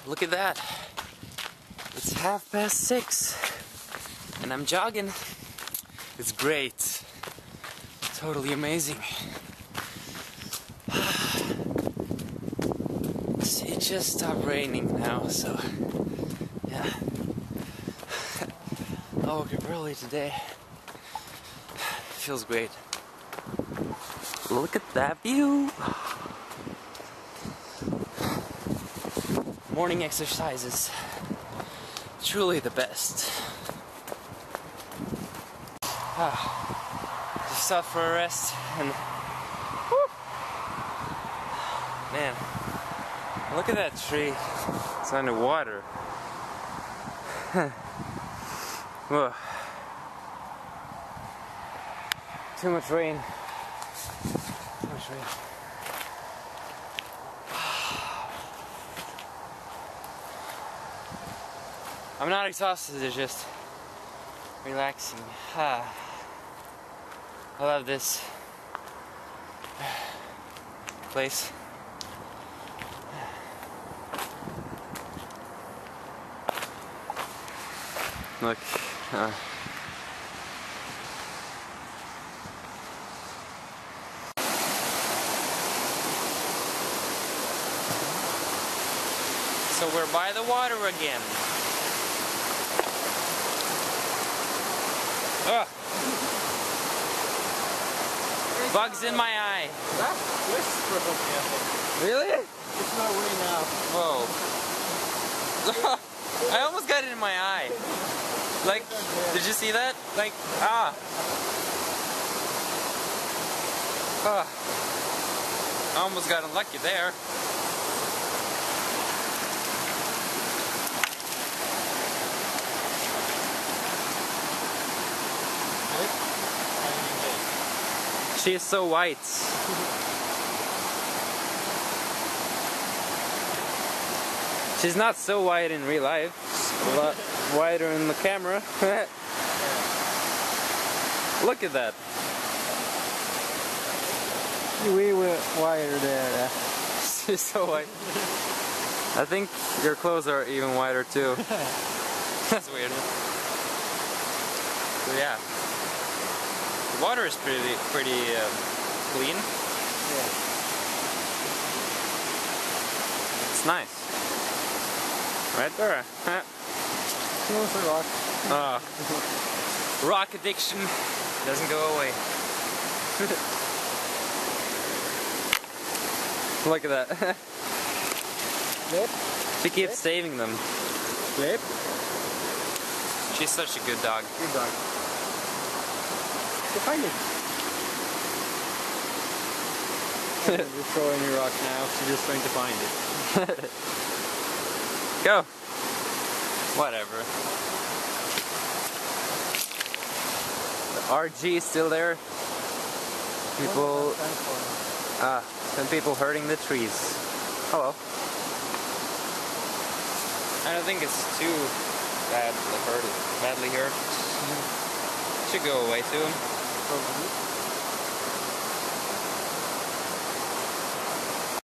Look at that. It's 6:30 and I'm jogging. It's great. Totally amazing. It just stopped raining now, so yeah. I woke up early today. Feels great. Look at that view. Morning exercises. Truly the best. Just stopped for a rest and whew, man, look at that tree. It's underwater. Whoa. Too much rain. Too much rain. I'm not exhausted, it's just relaxing. I love this place. Look. So we're by the water again. Ugh. Bugs in my eye. That's whisper of me. Really? It's not rain now. Whoa. I almost got it in my eye. Like, did you see that? Like, I almost got unlucky there. She is so white. She's not so white in real life. A lot whiter in the camera. Look at that. We were whiter there. She's so white. I think your clothes are even whiter too. That's weird. So yeah. The water is pretty clean. Yeah. It's nice. Right there. Close a rock. Rock addiction doesn't go away. Look at that. Flip. She keeps saving them. Flip. She's such a good dog. Good dog. Go find it. We're throwing a rock now. She's just trying to find it. Go. Whatever. The RG is still there. People. Some people hurting the trees. Hello. I don't think it's too badly hurt. Should go away soon. Probably.